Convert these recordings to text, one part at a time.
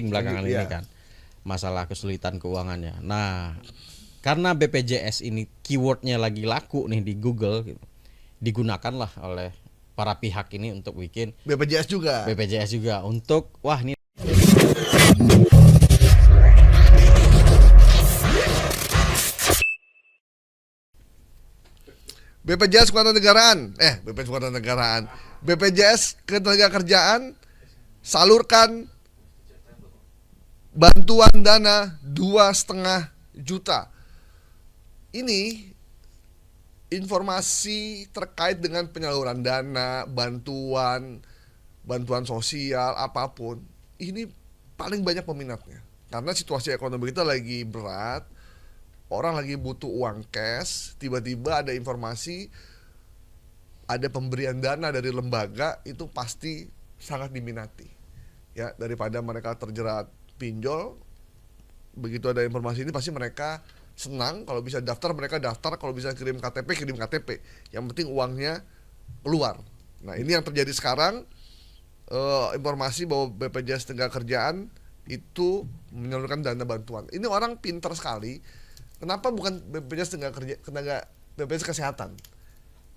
trending belakangan ini kan, masalah kesulitan keuangannya. Nah, karena BPJS ini keywordnya lagi laku nih di Google, gitu, digunakanlah oleh para pihak ini untuk bikin BPJS juga untuk wah ini BPJS Ketenagakerjaan salurkan bantuan dana 2,5 juta. Ini informasi terkait dengan penyaluran dana, bantuan sosial apapun. Ini paling banyak peminatnya. Karena situasi ekonomi kita lagi berat, orang lagi butuh uang cash, tiba-tiba ada informasi ada pemberian dana dari lembaga, itu pasti sangat diminati. Ya, daripada mereka terjerat pinjol, begitu ada informasi ini pasti mereka senang. Kalau bisa daftar mereka daftar, kalau bisa kirim KTP. Yang penting uangnya keluar. Nah, ini yang terjadi sekarang. Informasi bahwa BPJS Ketenagakerjaan itu menyalurkan dana bantuan. Ini orang pintar sekali. Kenapa bukan BPJS BPJS Kesehatan?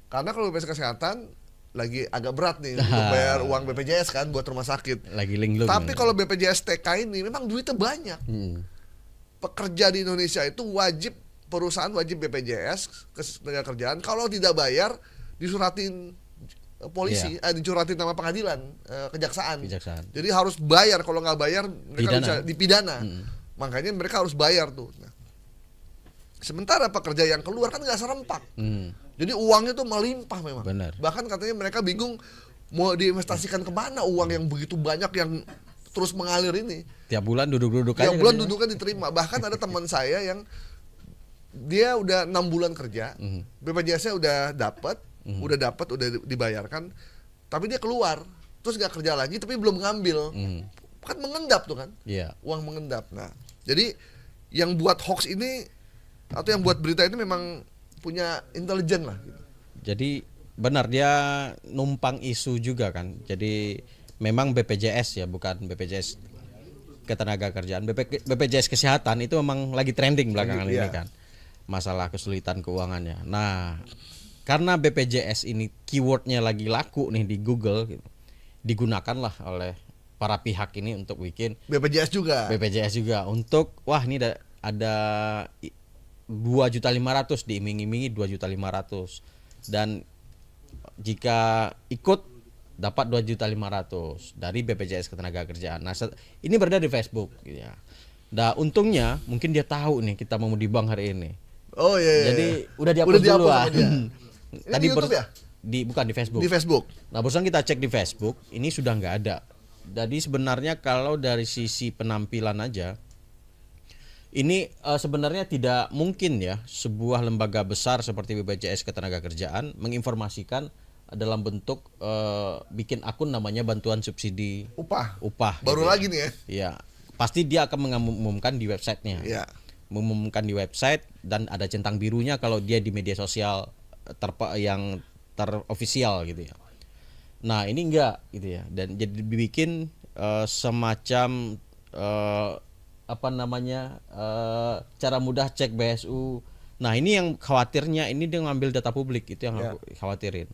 Karena kalau BPJS Kesehatan lagi agak berat nih untuk bayar uang BPJS kan buat rumah sakit. Lagi linglung. Tapi kalau BPJS TK ini memang duitnya banyak. Pekerja di Indonesia itu perusahaan wajib BPJS Ketenagakerjaan. Kalau tidak bayar disuratin polisi, dicuratin nama pengadilan, kejaksaan. Jadi harus bayar, kalau nggak bayar mereka bisa dipidana. Makanya mereka harus bayar tuh. Nah, sementara pekerja yang keluar kan nggak serempak. Jadi uangnya tuh melimpah memang. Benar. Bahkan katanya mereka bingung mau diinvestasikan kemana uang yang begitu banyak yang terus mengalir ini. Tiap bulan duduk-duduk aja. Tiap bulan duduknya diterima. Bahkan ada teman saya yang dia udah 6 bulan kerja, BPJS-nya udah dapat, udah dibayarkan, tapi dia keluar, terus nggak kerja lagi, tapi belum ngambil, kan mengendap tuh kan, uang mengendap. Nah, jadi yang buat hoax ini atau yang buat berita ini memang punya intelijen lah. Gitu. Jadi benar dia numpang isu juga kan. Jadi memang BPJS ya, bukan BPJS Ketenagakerjaan, BPJS Kesehatan itu memang lagi trending belakangan ini kan, masalah kesulitan keuangannya. Nah, karena BPJS ini keywordnya lagi laku nih di Google, gitu, digunakanlah oleh para pihak ini untuk bikin BPJS juga untuk wah ini ada 2.500.000 diiming-imingi 2.500.000 dan jika ikut dapat 2.500.000 dari BPJS Ketenagakerjaan. Nah, ini berada di Facebook gitu ya. Nah, untungnya mungkin dia tahu nih kita mau di bank hari ini. Oh iya. Jadi udah dihapus duluan. Tadi di YouTube ya? Bukan di Facebook. Di Facebook. Nah, barusan kita cek di Facebook, ini sudah nggak ada. Jadi sebenarnya kalau dari sisi penampilan aja, ini sebenarnya tidak mungkin ya sebuah lembaga besar seperti BPJS Ketenagakerjaan menginformasikan dalam bentuk bikin akun namanya bantuan subsidi upah. Baru gitu lagi nih ya. Iya, pasti dia akan mengumumkan di websitenya. Iya. Mengumumkan di website dan ada centang birunya kalau dia di media sosial yang terofisial gitu ya. Nah, ini enggak gitu ya. Dan jadi dibikin semacam cara mudah cek BSU. Nah, ini yang khawatirnya, ini dia ngambil data publik, itu yang aku khawatirin.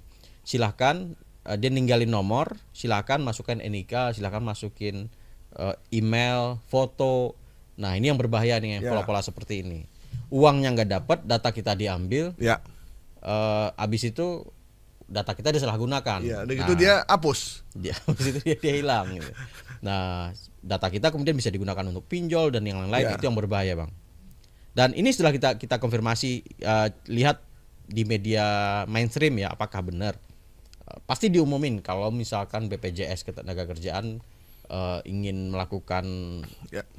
Silahkan dia ninggalin nomor, silahkan masukkan NIK, silahkan masukin email, foto. Nah, ini yang berbahaya nih pola-pola seperti ini. Uangnya nggak dapat, data kita diambil. Habis itu data kita disalahgunakan. Dan gitu dia hapus. Habis itu dia hilang gitu. Nah, data kita kemudian bisa digunakan untuk pinjol dan yang lain-lain. Itu yang berbahaya, Bang. Dan ini setelah kita konfirmasi, lihat di media mainstream ya, apakah benar. Pasti diumumin kalau misalkan BPJS Ketenagakerjaan ingin melakukan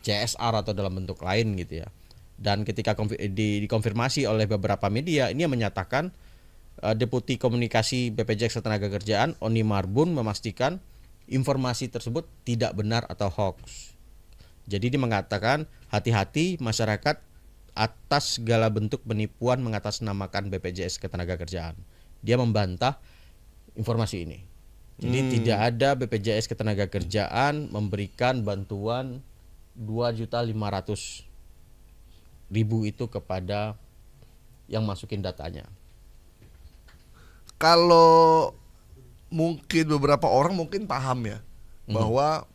CSR atau dalam bentuk lain gitu ya. Dan ketika dikonfirmasi oleh beberapa media, ini yang menyatakan Deputi Komunikasi BPJS Ketenagakerjaan Oni Marbun memastikan informasi tersebut tidak benar atau hoax. Jadi dia mengatakan hati-hati masyarakat atas segala bentuk penipuan mengatasnamakan BPJS Ketenagakerjaan. Dia membantah informasi ini. Jadi tidak ada BPJS Ketenagakerjaan memberikan bantuan 2.500.000 itu kepada yang masukin datanya. Kalau mungkin beberapa orang mungkin paham ya bahwa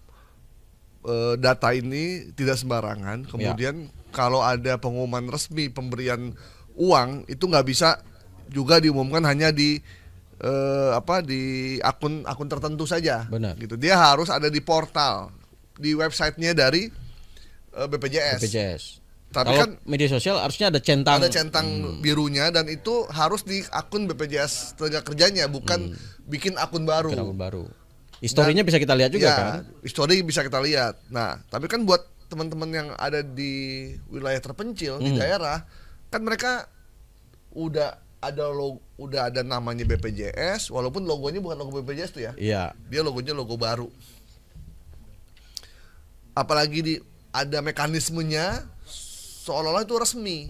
data ini tidak sembarangan. Kemudian kalau ada pengumuman resmi pemberian uang itu nggak bisa juga diumumkan hanya di di akun tertentu saja. Benar. Gitu. Dia harus ada di portal, di websitenya dari BPJS. Tapi kalau kan media sosial harusnya ada centang birunya, dan itu harus di akun BPJS tenaga kerjanya, bukan bikin akun baru. Historinya bisa kita lihat juga kan? Histori bisa kita lihat. Nah, tapi kan buat teman-teman yang ada di wilayah terpencil di daerah, kan mereka udah ada namanya BPJS, walaupun logonya bukan logo BPJS tuh ya. Iya. Dia logonya logo baru. Apalagi ada mekanismenya seolah-olah itu resmi.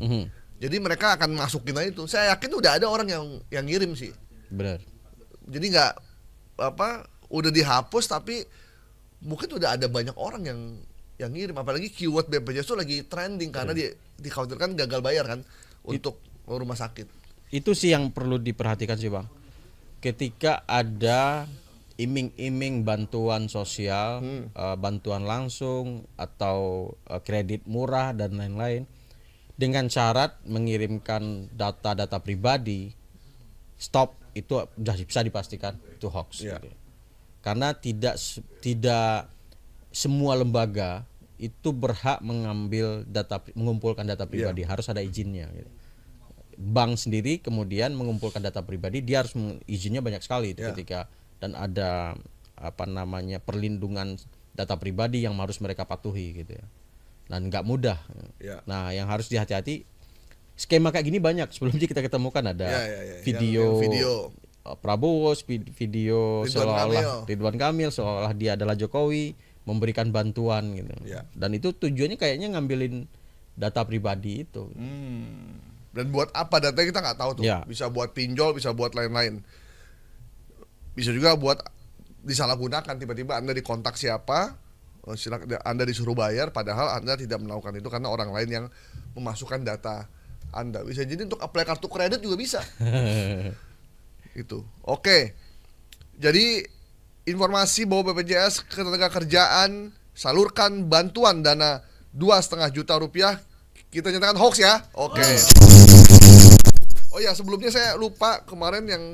Jadi mereka akan masukin aja itu. Saya yakin udah ada orang yang ngirim sih. Benar. Jadi nggak udah dihapus, tapi mungkin udah ada banyak orang yang ngirim. Apalagi keyword BPJS itu lagi trending karena dikhawatirkan gagal bayar kan untuk rumah sakit. Itu sih yang perlu diperhatikan sih Bang. Ketika ada iming-iming bantuan sosial, bantuan langsung atau kredit murah dan lain-lain, dengan syarat mengirimkan data-data pribadi, stop, itu sudah bisa dipastikan itu hoax. Gitu. Karena tidak semua lembaga itu berhak mengumpulkan data pribadi, harus ada izinnya. Gitu. Bank sendiri kemudian mengumpulkan data pribadi, dia harus izinnya banyak sekali ketika, dan ada perlindungan data pribadi yang harus mereka patuhi gitu ya. Dan nggak mudah. Nah, yang harus dihati-hati, skema kayak gini banyak. Sebelumnya kita ketemukan ada video Prabowo, video seolah-olah Ridwan Kamil seolah dia adalah Jokowi memberikan bantuan gitu. Dan itu tujuannya kayaknya ngambilin data pribadi itu. Dan buat apa datanya kita nggak tahu tuh. Bisa buat pinjol, bisa buat lain-lain. Bisa juga buat disalahgunakan. Tiba-tiba Anda dikontak siapa, Anda disuruh bayar, padahal Anda tidak melakukan itu karena orang lain yang memasukkan data Anda. Bisa jadi untuk apply kartu kredit juga bisa. Itu. Oke. Jadi informasi bahwa BPJS Ketenagakerjaan salurkan bantuan dana 2,5 juta rupiah kita nyatakan hoax ya. Oke. Oh ya, sebelumnya saya lupa kemarin yang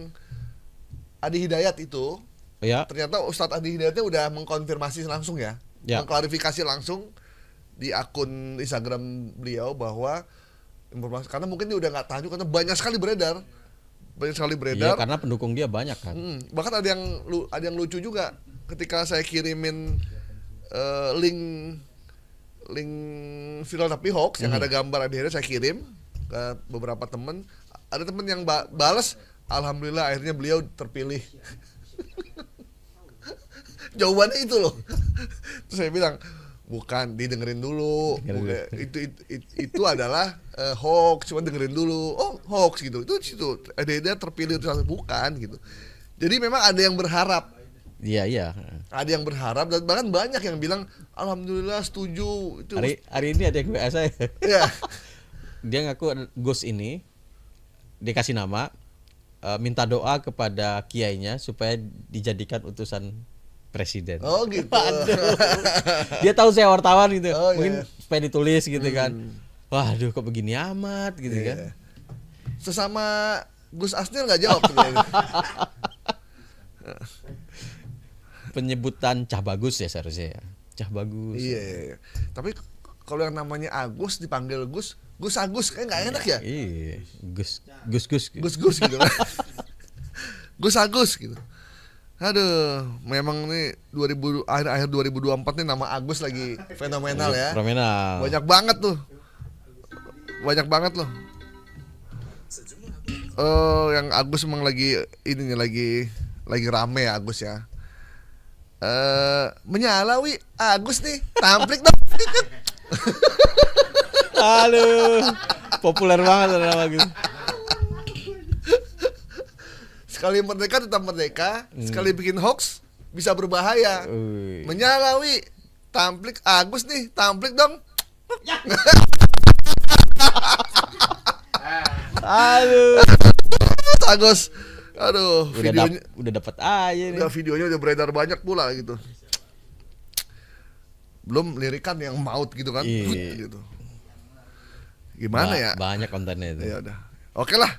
Adi Hidayat itu. Ternyata Ustadz Adi Hidayatnya udah mengkonfirmasi langsung ya. Mengklarifikasi langsung di akun Instagram beliau bahwa informasi, karena mungkin dia udah nggak tahu karena banyak sekali beredar. Iya, karena pendukung dia banyak kan. Bahkan ada yang lucu juga ketika saya kirimin link viral tapi hoax yang ada gambar Adi Hidayat, saya kirim ke beberapa teman. Ada teman yang balas, alhamdulillah akhirnya beliau terpilih. Jawabannya itu loh. Terus saya bilang, bukan, didengerin dulu. Itu adalah hoax, cuma dengerin dulu. Oh, hoax gitu. Itu Adi terpilih itu bukan gitu. Jadi memang ada yang berharap. Iya. Ada yang berharap, dan bahkan banyak yang bilang alhamdulillah setuju itu. Hari ini ada yang WA saya. Dia ngaku Gus ini dikasih nama, minta doa kepada kiainya supaya dijadikan utusan presiden. Oh gitu. Dia tahu saya wartawan gitu. Mungkin supaya ditulis gitu kan. Waduh, kok begini amat gitu kan. Sesama Gus Asnil nggak jawab. Penyebutan Cah Bagus ya seharusnya ya. Cah Bagus. Iya. Tapi kalau yang namanya Agus dipanggil Gus Agus kayak nggak enak ya. Iya. Gus gitu. Gus Agus gitu. Aduh, memang nih akhir 2024 nih nama Agus lagi fenomenal ya. Fenomenal. Banyak banget loh. Yang Agus memang lagi rame ya Agus ya. Menyala wi Agus nih, tamplik dong. Halo. Populer banget nama Agus. Sekali merdeka tetap merdeka, sekali bikin hoax bisa berbahaya. Menyala wi, Tamplik Agus nih, tamplik dong. Aduh. Agus. Aduh, videonya Udah dapat aja nih. videonya udah beredar banyak pula gitu. Belum lirikan yang maut gitu kan. Iya. Gitu. Gimana ya? Banyak kontennya itu. Ya udah. Oke lah.